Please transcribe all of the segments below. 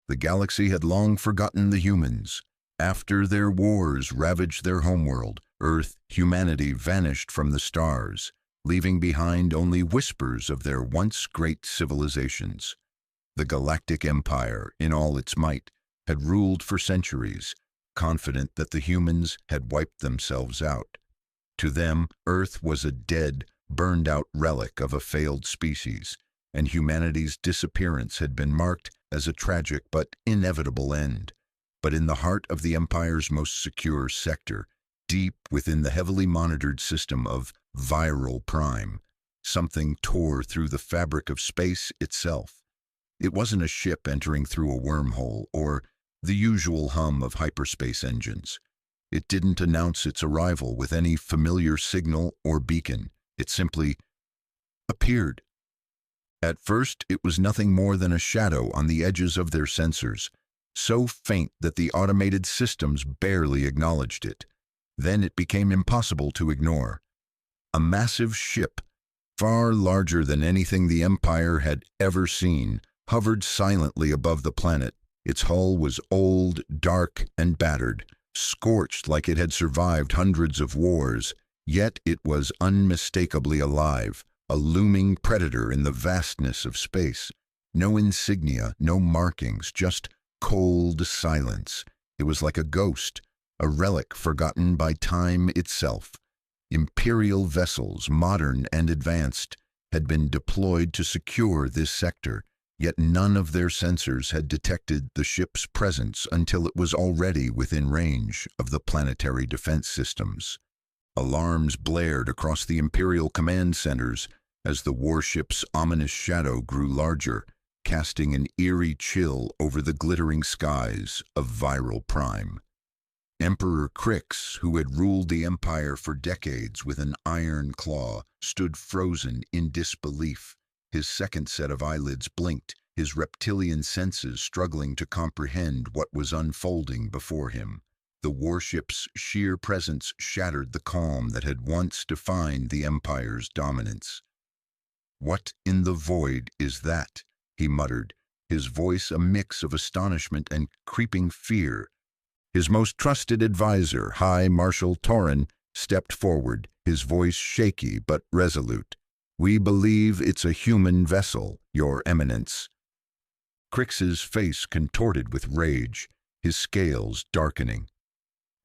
The galaxy had long forgotten the humans. After their wars ravaged their homeworld, Earth, humanity vanished from the stars, leaving behind only whispers of their once great civilizations. The Galactic Empire, in all its might, had ruled for centuries, confident that the humans had wiped themselves out. To them, Earth was a dead, burned-out relic of a failed species, and humanity's disappearance had been marked as a tragic but inevitable end. But in the heart of the Empire's most secure sector, deep within the heavily monitored system of Viral Prime, something tore through the fabric of space itself. It wasn't a ship entering through a wormhole or the usual hum of hyperspace engines. It didn't announce its arrival with any familiar signal or beacon. It simply appeared. At first, it was nothing more than a shadow on the edges of their sensors, so faint that the automated systems barely acknowledged it. Then it became impossible to ignore. A massive ship, far larger than anything the Empire had ever seen, hovered silently above the planet. Its hull was old, dark, and battered, scorched like it had survived hundreds of wars, yet it was unmistakably alive, a looming predator in the vastness of space. No insignia, no markings, just cold silence. It was like a ghost, a relic forgotten by time itself. Imperial vessels, modern and advanced, had been deployed to secure this sector, yet none of their sensors had detected the ship's presence until it was already within range of the planetary defense systems. Alarms blared across the Imperial command centers as the warship's ominous shadow grew larger, casting an eerie chill over the glittering skies of Viral Prime. Emperor Crix, who had ruled the Empire for decades with an iron claw, stood frozen in disbelief. His second set of eyelids blinked, his reptilian senses struggling to comprehend what was unfolding before him. The warship's sheer presence shattered the calm that had once defined the Empire's dominance. "What in the void is that?" he muttered, his voice a mix of astonishment and creeping fear. His most trusted advisor, High Marshal Torin, stepped forward, his voice shaky but resolute. "We believe it's a human vessel, Your Eminence." Crix's face contorted with rage, his scales darkening.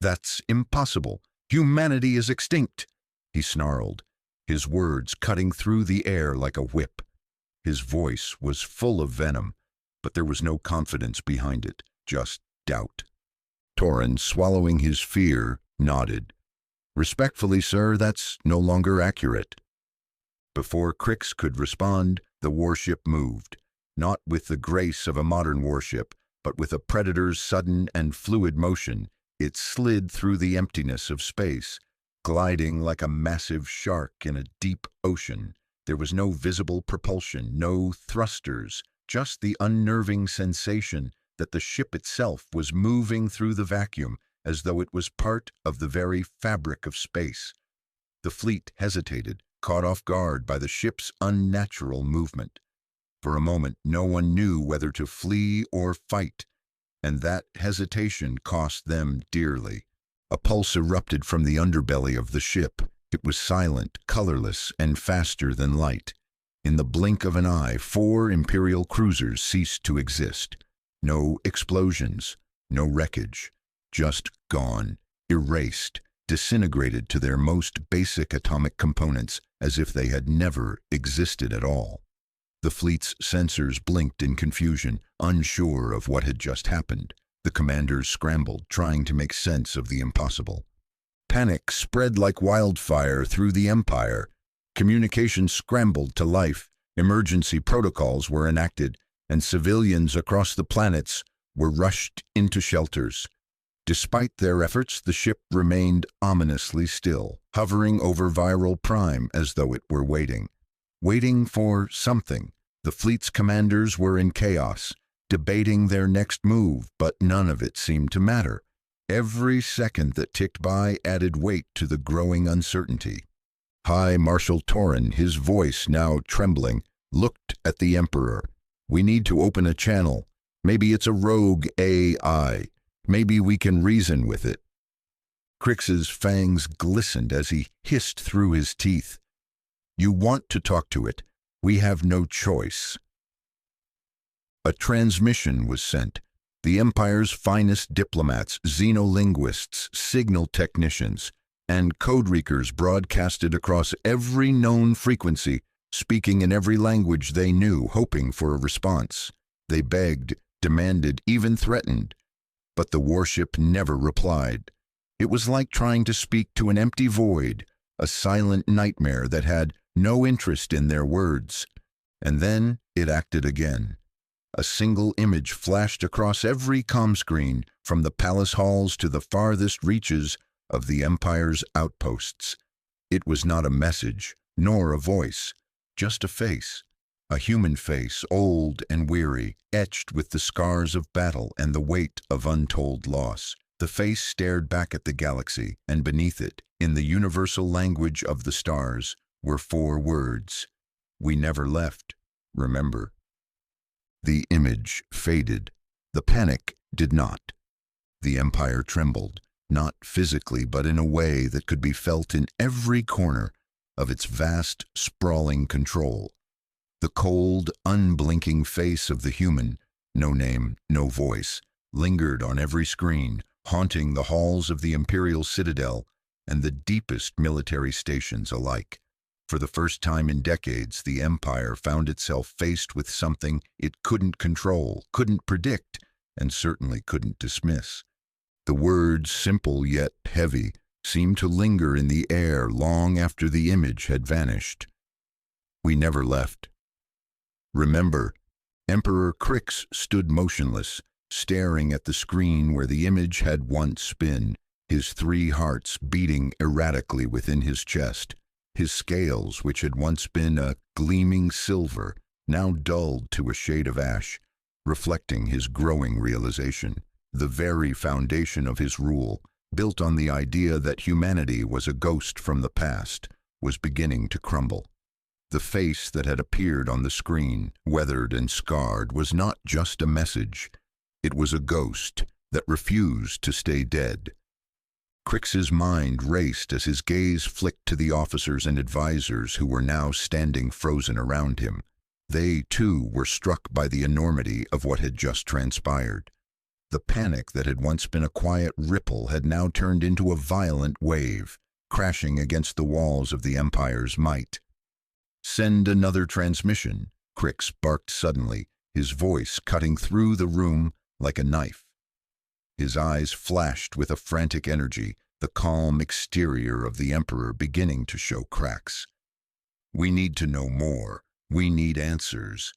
"That's impossible. Humanity is extinct," he snarled, his words cutting through the air like a whip. His voice was full of venom, but there was no confidence behind it, just doubt. Torin, swallowing his fear, nodded. "Respectfully, sir, that's no longer accurate." Before Crix could respond, the warship moved, not with the grace of a modern warship, but with a predator's sudden and fluid motion. It slid through the emptiness of space, gliding like a massive shark in a deep ocean. There was no visible propulsion, no thrusters, just the unnerving sensation that the ship itself was moving through the vacuum as though it was part of the very fabric of space. The fleet hesitated, caught off guard by the ship's unnatural movement. For a moment, no one knew whether to flee or fight, and that hesitation cost them dearly. A pulse erupted from the underbelly of the ship. It was silent, colorless, and faster than light. In the blink of an eye, 4 Imperial cruisers ceased to exist. No explosions, no wreckage, just gone, erased, disintegrated to their most basic atomic components as if they had never existed at all. The fleet's sensors blinked in confusion, unsure of what had just happened. The commanders scrambled, trying to make sense of the impossible. Panic spread like wildfire through the Empire. Communications scrambled to life, emergency protocols were enacted, and civilians across the planets were rushed into shelters. Despite their efforts, the ship remained ominously still, hovering over Viral Prime as though it were waiting for something. The fleet's commanders were in chaos, debating their next move, but none of it seemed to matter. Every second that ticked by added weight to the growing uncertainty. High Marshal Torin, his voice now trembling, looked at the Emperor. "We need to open a channel. Maybe it's a rogue AI. Maybe we can reason with it. Crix's fangs glistened as he hissed through his teeth. You want to talk to it. We have no choice. A transmission was sent. The Empire's finest diplomats, xenolinguists, signal technicians, and code-reekers broadcasted across every known frequency, speaking in every language they knew, hoping for a response. They begged, demanded, even threatened. But the warship never replied. It was like trying to speak to an empty void, a silent nightmare that had no interest in their words. And then it acted again. A single image flashed across every comm screen, from the palace halls to the farthest reaches of the Empire's outposts. It was not a message, nor a voice, just a face. A human face, old and weary, etched with the scars of battle and the weight of untold loss. The face stared back at the galaxy, and beneath it, in the universal language of the stars, were 4 words. We never left, remember. The image faded. The panic did not. The Empire trembled, not physically, but in a way that could be felt in every corner of its vast, sprawling control. The cold, unblinking face of the human, no name, no voice, lingered on every screen, haunting the halls of the Imperial Citadel and the deepest military stations alike. For the first time in decades, the Empire found itself faced with something it couldn't control, couldn't predict, and certainly couldn't dismiss. The words, simple yet heavy, seemed to linger in the air long after the image had vanished. We never left. Remember, Emperor Crix stood motionless, staring at the screen where the image had once been, his 3 hearts beating erratically within his chest. His scales, which had once been a gleaming silver, now dulled to a shade of ash, reflecting his growing realization. The very foundation of his rule, built on the idea that humanity was a ghost from the past, was beginning to crumble. The face that had appeared on the screen, weathered and scarred, was not just a message. It was a ghost that refused to stay dead. Crix's mind raced as his gaze flicked to the officers and advisors who were now standing frozen around him. They, too, were struck by the enormity of what had just transpired. The panic that had once been a quiet ripple had now turned into a violent wave, crashing against the walls of the Empire's might. "Send another transmission," Crix barked suddenly, his voice cutting through the room like a knife. His eyes flashed with a frantic energy, the calm exterior of the Emperor beginning to show cracks. "We need to know more. We need answers."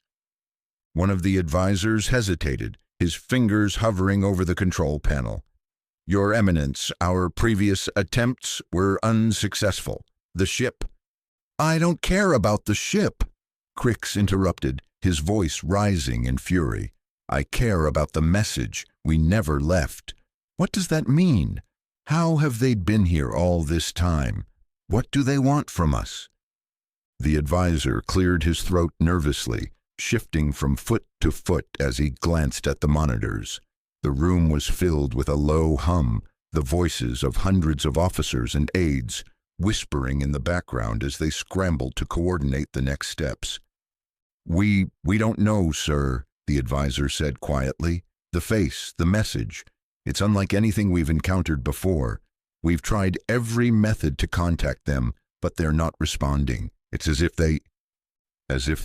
One of the advisors hesitated, his fingers hovering over the control panel. "Your Eminence, our previous attempts were unsuccessful. The ship—" "I don't care about the ship," Crix interrupted, his voice rising in fury. "I care about the message. We never left. What does that mean? How have they been here all this time? What do they want from us?" The advisor cleared his throat nervously, shifting from foot to foot as he glanced at the monitors. The room was filled with a low hum, the voices of hundreds of officers and aides, whispering in the background as they scrambled to coordinate the next steps. We don't know, sir," the advisor said quietly. "The face, the message, it's unlike anything we've encountered before. We've tried every method to contact them, but they're not responding. It's as if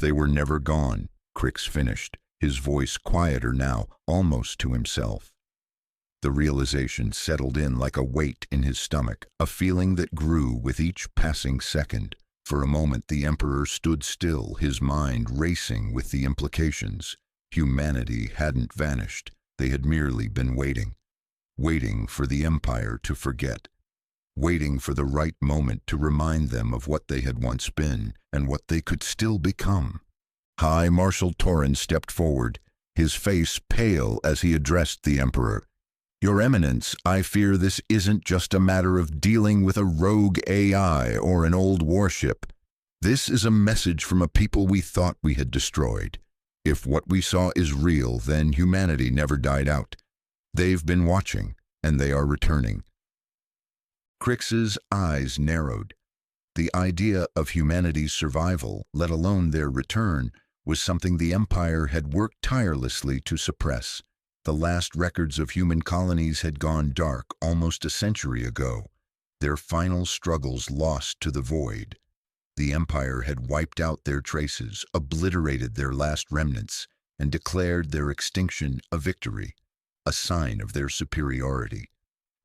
they were never gone," Crix finished, his voice quieter now, almost to himself. The realization settled in like a weight in his stomach, a feeling that grew with each passing second. For a moment the Emperor stood still, his mind racing with the implications. Humanity hadn't vanished. They had merely been waiting. Waiting for the Empire to forget. Waiting for the right moment to remind them of what they had once been and what they could still become. High Marshal Torrin stepped forward, his face pale as he addressed the Emperor. "Your Eminence, I fear this isn't just a matter of dealing with a rogue AI or an old warship. This is a message from a people we thought we had destroyed. If what we saw is real, then humanity never died out. They've been watching, and they are returning. Crix's eyes narrowed. The idea of humanity's survival, let alone their return, was something the Empire had worked tirelessly to suppress. The last records of human colonies had gone dark almost a century ago, their final struggles lost to the void. The Empire had wiped out their traces, obliterated their last remnants, and declared their extinction a victory, a sign of their superiority.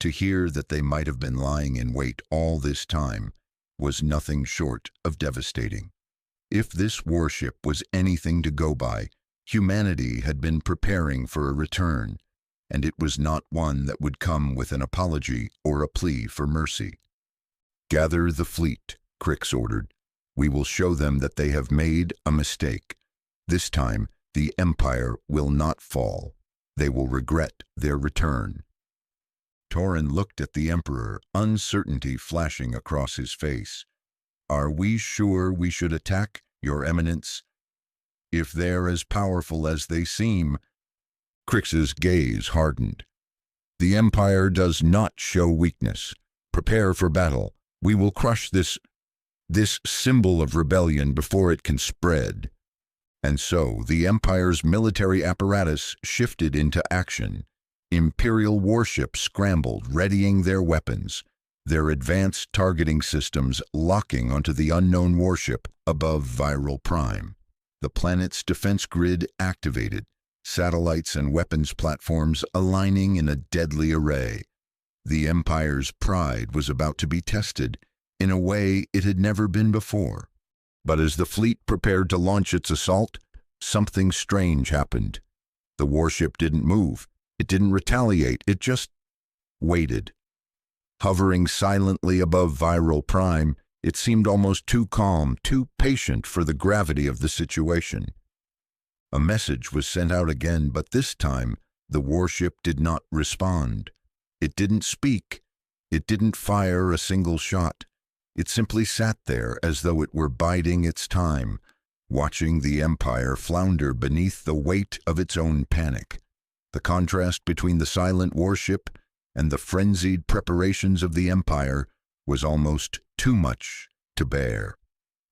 To hear that they might have been lying in wait all this time was nothing short of devastating. If this warship was anything to go by, humanity had been preparing for a return, and it was not one that would come with an apology or a plea for mercy. "Gather the fleet," Crix ordered. "We will show them that they have made a mistake. This time, the Empire will not fall. They will regret their return." Torin looked at the Emperor, uncertainty flashing across his face. "Are we sure we should attack, Your Eminence? If they're as powerful as they seem..." Crix's gaze hardened. "The Empire does not show weakness. Prepare for battle. We will crush this symbol of rebellion before it can spread." And so the Empire's military apparatus shifted into action. Imperial warships scrambled, readying their weapons, their advanced targeting systems locking onto the unknown warship above Viral Prime. The planet's defense grid activated, satellites and weapons platforms aligning in a deadly array. The Empire's pride was about to be tested in a way it had never been before. But as the fleet prepared to launch its assault, something strange happened. The warship didn't move. It didn't retaliate. It just waited. Hovering silently above Viral Prime, it seemed almost too calm, too patient for the gravity of the situation. A message was sent out again, but this time the warship did not respond. It didn't speak. It didn't fire a single shot. It simply sat there as though it were biding its time, watching the Empire flounder beneath the weight of its own panic. The contrast between the silent warship and the frenzied preparations of the Empire was almost too much to bear.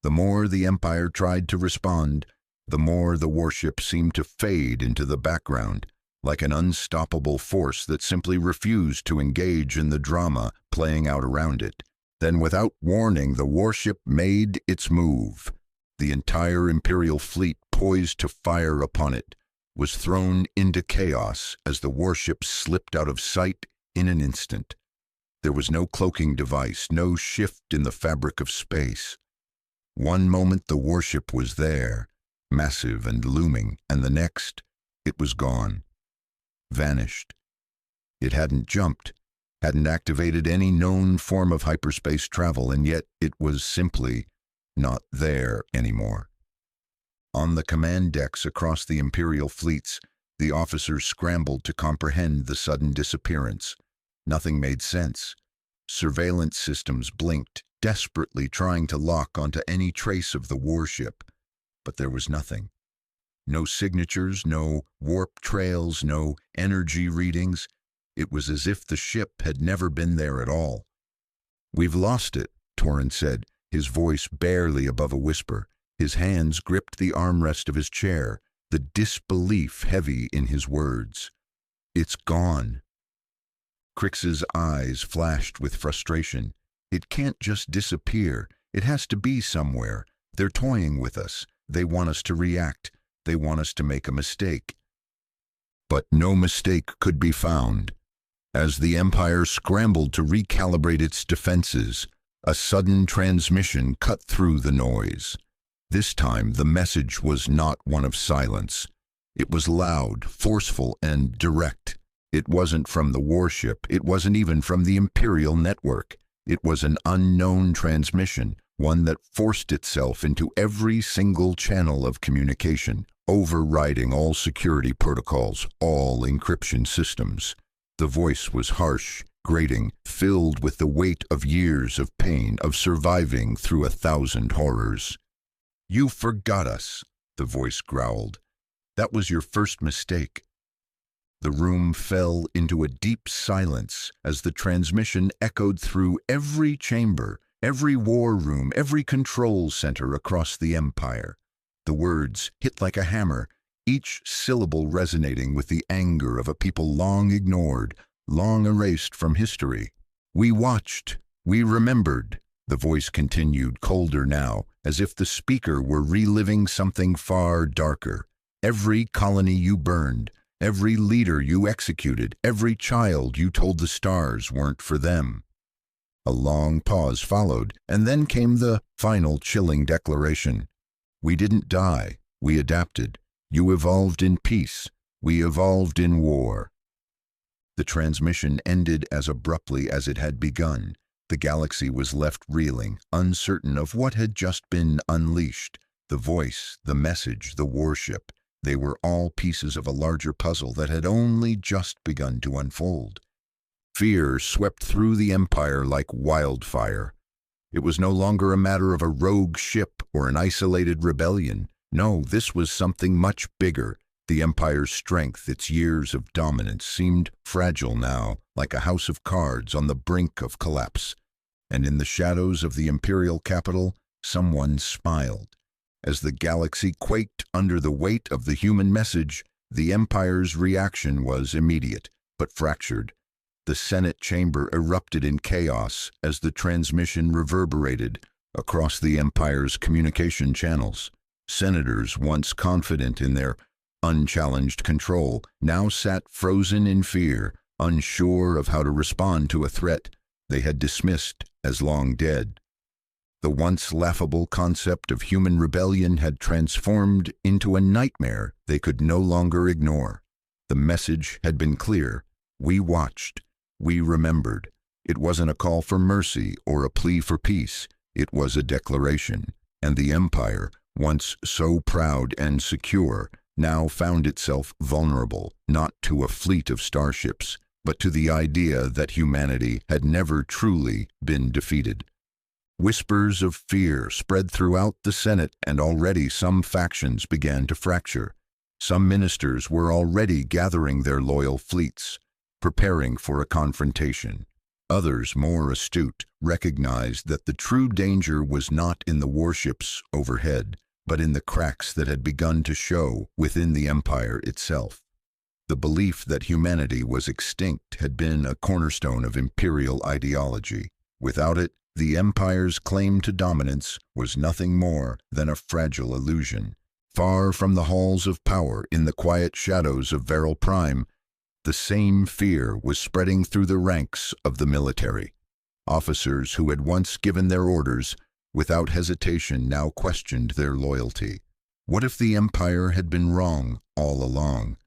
The more the Empire tried to respond, the more the warship seemed to fade into the background, like an unstoppable force that simply refused to engage in the drama playing out around it. Then, without warning, the warship made its move. The entire Imperial fleet, poised to fire upon it, was thrown into chaos as the warship slipped out of sight in an instant. There was no cloaking device, no shift in the fabric of space. One moment the warship was there, massive and looming, and the next, it was gone. Vanished. It hadn't jumped, hadn't activated any known form of hyperspace travel, and yet it was simply not there anymore. On the command decks across the Imperial fleets, the officers scrambled to comprehend the sudden disappearance. Nothing made sense. Surveillance systems blinked, desperately trying to lock onto any trace of the warship. But there was nothing. No signatures, no warp trails, no energy readings. It was as if the ship had never been there at all. "We've lost it," Torin said, his voice barely above a whisper. His hands gripped the armrest of his chair, the disbelief heavy in his words. "It's gone." Crix's eyes flashed with frustration. "It can't just disappear. It has to be somewhere. They're toying with us. They want us to react. They want us to make a mistake." But no mistake could be found. As the Empire scrambled to recalibrate its defenses, a sudden transmission cut through the noise. This time, the message was not one of silence. It was loud, forceful, and direct. It wasn't from the warship. It wasn't even from the Imperial network. It was an unknown transmission, one that forced itself into every single channel of communication, overriding all security protocols, all encryption systems. The voice was harsh, grating, filled with the weight of years of pain, of surviving through 1,000 horrors. "You forgot us," the voice growled. That was your first mistake." The room fell into a deep silence as the transmission echoed through every chamber, every war room, every control center across the Empire. The words hit like a hammer, each syllable resonating with the anger of a people long ignored, long erased from history. "We watched, we remembered," the voice continued, colder now, as if the speaker were reliving something far darker. "Every colony you burned, every leader you executed, every child you told the stars weren't for them." A long pause followed, and then came the final chilling declaration. "We didn't die, we adapted. You evolved in peace, we evolved in war." The transmission ended as abruptly as it had begun. The galaxy was left reeling, uncertain of what had just been unleashed. The voice, the message, the warship, they were all pieces of a larger puzzle that had only just begun to unfold. Fear swept through the Empire like wildfire. It was no longer a matter of a rogue ship or an isolated rebellion. No, this was something much bigger. The Empire's strength, its years of dominance, seemed fragile now, like a house of cards on the brink of collapse. And in the shadows of the Imperial capital, someone smiled. As the galaxy quaked under the weight of the human message, the Empire's reaction was immediate, but fractured. The Senate chamber erupted in chaos as the transmission reverberated across the Empire's communication channels. Senators, once confident in their unchallenged control, now sat frozen in fear, unsure of how to respond to a threat they had dismissed as long dead. The once laughable concept of human rebellion had transformed into a nightmare they could no longer ignore. The message had been clear. We watched. We remembered. It wasn't a call for mercy or a plea for peace. It was a declaration. And the Empire, once so proud and secure, now found itself vulnerable, not to a fleet of starships, but to the idea that humanity had never truly been defeated. Whispers of fear spread throughout the Senate, and already some factions began to fracture. Some ministers were already gathering their loyal fleets, preparing for a confrontation. Others, more astute, recognized that the true danger was not in the warships overhead, but in the cracks that had begun to show within the Empire itself. The belief that humanity was extinct had been a cornerstone of imperial ideology. Without it, the Empire's claim to dominance was nothing more than a fragile illusion. Far from the halls of power, in the quiet shadows of Veral Prime, the same fear was spreading through the ranks of the military. Officers who had once given their orders, without hesitation, now questioned their loyalty. What if the Empire had been wrong all along?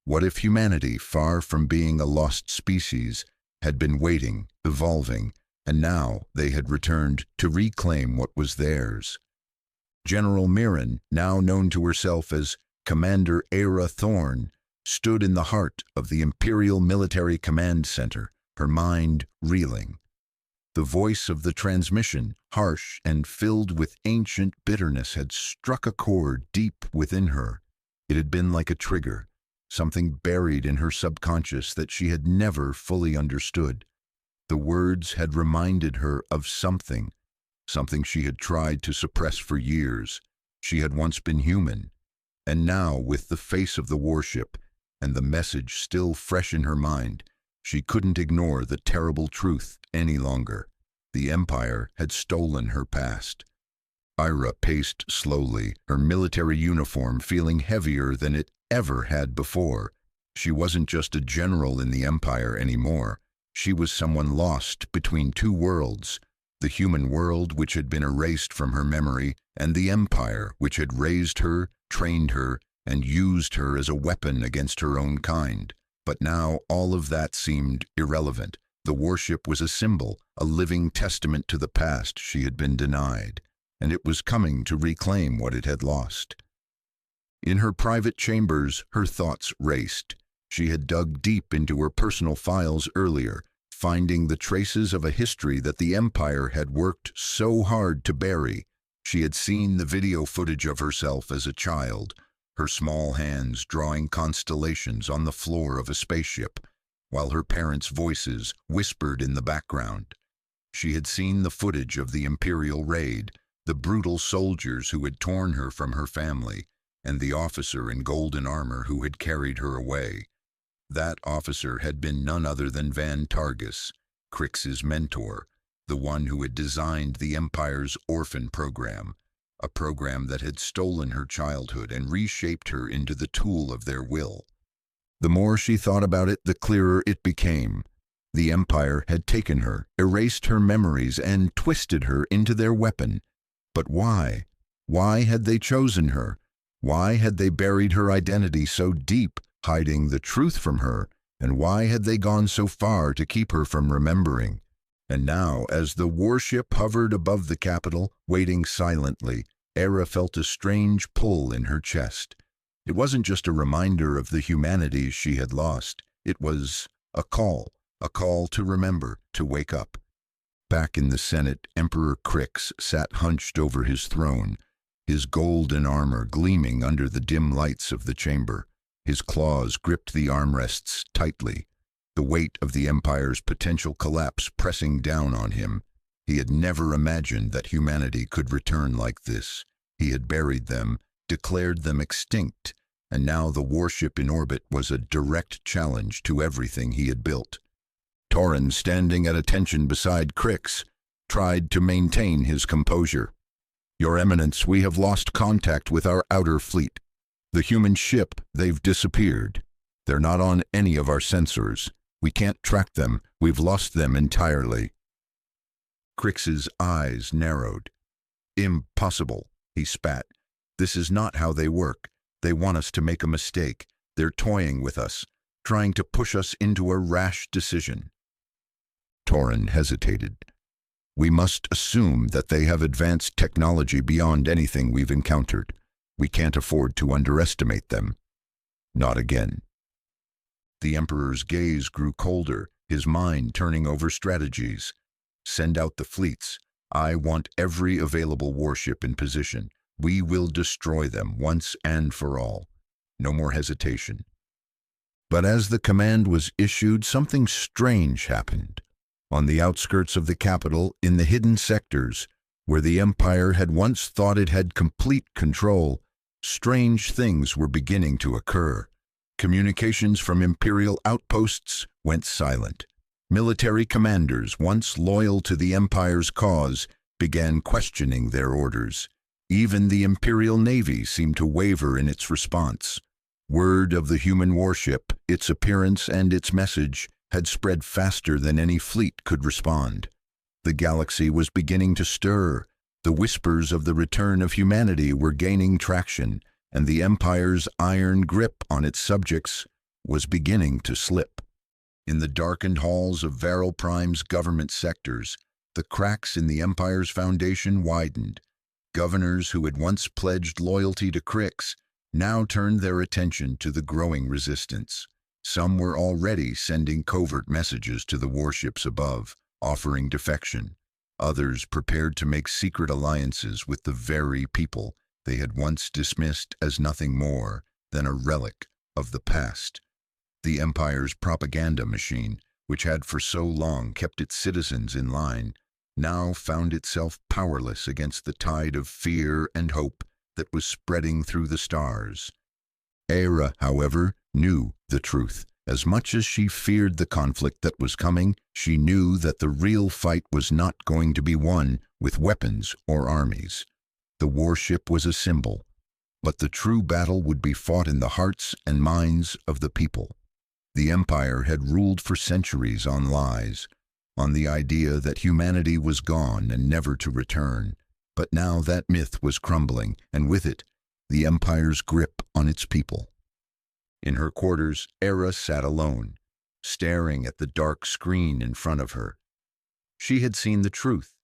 What if humanity, far from being a lost species, had been waiting, evolving, and now they had returned to reclaim what was theirs? General Mirren, now known to herself as Commander Era Thorne, stood in the heart of the Imperial Military Command Center, her mind reeling. The voice of the transmission, harsh and filled with ancient bitterness, had struck a chord deep within her. It had been like a trigger, something buried in her subconscious that she had never fully understood. The words had reminded her of something she had tried to suppress for years. She had once been human, and now, with the face of the warship and the message still fresh in her mind, she couldn't ignore the terrible truth any longer. The Empire had stolen her past. Ira paced slowly, her military uniform feeling heavier than it ever had before. She wasn't just a general in the Empire anymore. She was someone lost between two worlds, the human world which had been erased from her memory, and the Empire which had raised her, trained her, and used her as a weapon against her own kind. But now all of that seemed irrelevant. The warship was a symbol, a living testament to the past she had been denied, and it was coming to reclaim what it had lost. In her private chambers, her thoughts raced. She had dug deep into her personal files earlier, finding the traces of a history that the Empire had worked so hard to bury. She had seen the video footage of herself as a child, her small hands drawing constellations on the floor of a spaceship, while her parents' voices whispered in the background. She had seen the footage of the Imperial raid, the brutal soldiers who had torn her from her family, and the officer in golden armor who had carried her away. That officer had been none other than Van Targus, Crix's mentor, the one who had designed the Empire's orphan program, a program that had stolen her childhood and reshaped her into the tool of their will. The more she thought about it, the clearer it became. The Empire had taken her, erased her memories, and twisted her into their weapon. But why? Why had they chosen her? Why had they buried her identity so deep, hiding the truth from her? And why had they gone so far to keep her from remembering? And now, as the warship hovered above the capital, waiting silently, Era felt a strange pull in her chest. It wasn't just a reminder of the humanities she had lost. It was a call to remember, to wake up. Back in the Senate, Emperor Crix sat hunched over his throne, his golden armor gleaming under the dim lights of the chamber. His claws gripped the armrests tightly, the weight of the Empire's potential collapse pressing down on him. He had never imagined that humanity could return like this. He had buried them, declared them extinct, and now the warship in orbit was a direct challenge to everything he had built. Torrin, standing at attention beside Crix, tried to maintain his composure. "Your Eminence, we have lost contact with our outer fleet. The human ship, they've disappeared. They're not on any of our sensors. We can't track them. We've lost them entirely." Crix's eyes narrowed. "Impossible," he spat. "This is not how they work. They want us to make a mistake. They're toying with us, trying to push us into a rash decision." Torrin hesitated. "We must assume that they have advanced technology beyond anything we've encountered. We can't afford to underestimate them." "Not again." The Emperor's gaze grew colder, his mind turning over strategies. "Send out the fleets. I want every available warship in position. We will destroy them once and for all. No more hesitation." But as the command was issued, something strange happened. On the outskirts of the capital, in the hidden sectors, where the Empire had once thought it had complete control, strange things were beginning to occur. Communications from Imperial outposts went silent. Military commanders, once loyal to the Empire's cause, began questioning their orders. Even the Imperial Navy seemed to waver in its response. Word of the human warship, its appearance and its message, had spread faster than any fleet could respond. The galaxy was beginning to stir. The whispers of the return of humanity were gaining traction, and the Empire's iron grip on its subjects was beginning to slip. In the darkened halls of Varel Prime's government sectors, the cracks in the Empire's foundation widened. Governors who had once pledged loyalty to Crix now turned their attention to the growing resistance. Some were already sending covert messages to the warships above, offering defection. Others prepared to make secret alliances with the very people they had once dismissed as nothing more than a relic of the past. The Empire's propaganda machine, which had for so long kept its citizens in line, now found itself powerless against the tide of fear and hope that was spreading through the stars. Era, however, knew the truth. As much as she feared the conflict that was coming, she knew that the real fight was not going to be won with weapons or armies. The warship was a symbol, but the true battle would be fought in the hearts and minds of the people. The Empire had ruled for centuries on lies, on the idea that humanity was gone and never to return. But now that myth was crumbling, and with it, the Empire's grip on its people. In her quarters, Era sat alone, staring at the dark screen in front of her. She had seen the truth.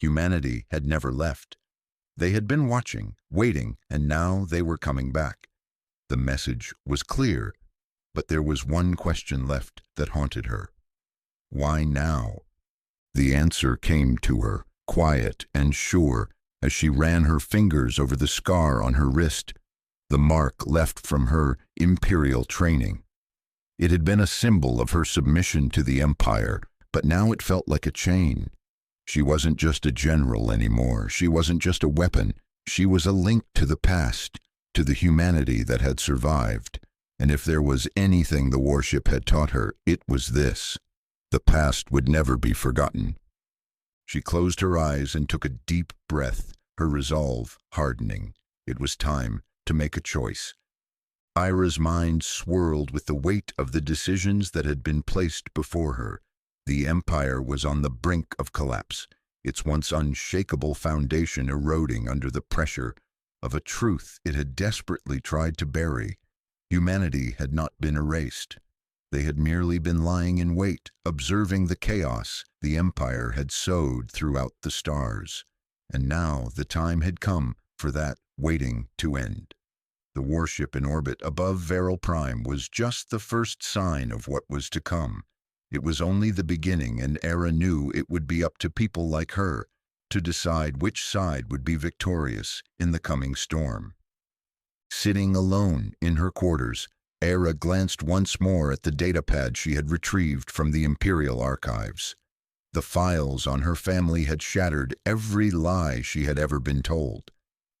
Humanity had never left. They had been watching, waiting, and now they were coming back. The message was clear, but there was one question left that haunted her. Why now? The answer came to her, quiet and sure, as she ran her fingers over the scar on her wrist. the mark left from her imperial training. It had been a symbol of her submission to the Empire, but now it felt like a chain. She wasn't just a general anymore. She wasn't just a weapon. She was a link to the past, to the humanity that had survived. And if there was anything the warship had taught her, it was this: the past would never be forgotten. She closed her eyes and took a deep breath, her resolve hardening. It was time to make a choice. Ira's mind swirled with the weight of the decisions that had been placed before her. The Empire was on the brink of collapse, its once unshakable foundation eroding under the pressure of a truth it had desperately tried to bury. Humanity had not been erased. They had merely been lying in wait, observing the chaos the Empire had sowed throughout the stars. And now the time had come for that waiting to end. The warship in orbit above Veral Prime was just the first sign of what was to come. It was only the beginning, and Era knew it would be up to people like her to decide which side would be victorious in the coming storm. Sitting alone in her quarters, Era glanced once more at the datapad she had retrieved from the Imperial archives. The files on her family had shattered every lie she had ever been told.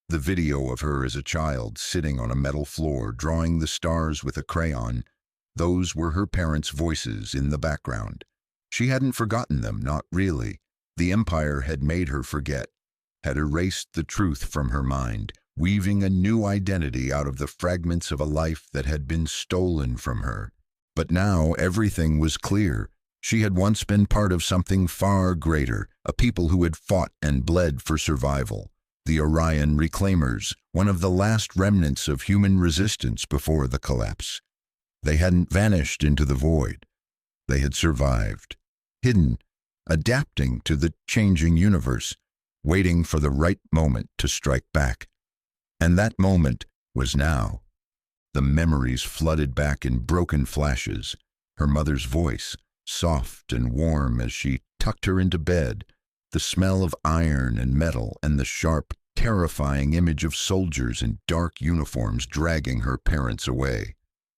The video of her as a child sitting on a metal floor drawing the stars with a crayon, those were her parents' voices in the background. She hadn't forgotten them, not really. The Empire had made her forget, had erased the truth from her mind, weaving a new identity out of the fragments of a life that had been stolen from her. But now everything was clear. She had once been part of something far greater, a people who had fought and bled for survival. The Orion Reclaimers, one of the last remnants of human resistance before the collapse. They hadn't vanished into the void. They had survived, hidden, adapting to the changing universe, waiting for the right moment to strike back. And that moment was now. The memories flooded back in broken flashes. Her mother's voice, soft and warm as she tucked her into bed, the smell of iron and metal, and the sharp, terrifying image of soldiers in dark uniforms dragging her parents away.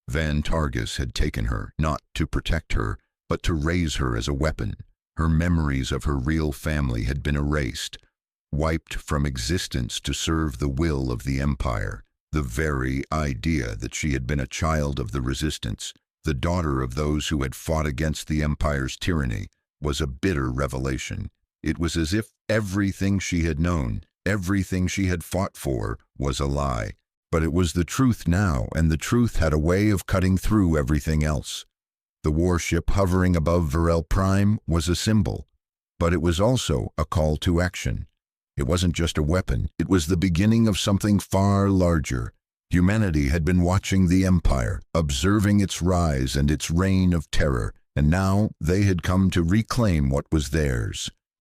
Van Targus had taken her, not to protect her, but to raise her as a weapon. Her memories of her real family had been erased, wiped from existence to serve the will of the Empire. The very idea that she had been a child of the Resistance, the daughter of those who had fought against the Empire's tyranny, was a bitter revelation. It was as if everything she had known, everything she had fought for, was a lie. But it was the truth now, and the truth had a way of cutting through everything else. The warship hovering above Veral Prime was a symbol, but it was also a call to action. It wasn't just a weapon, it was the beginning of something far larger. Humanity had been watching the Empire, observing its rise and its reign of terror, and now they had come to reclaim what was theirs.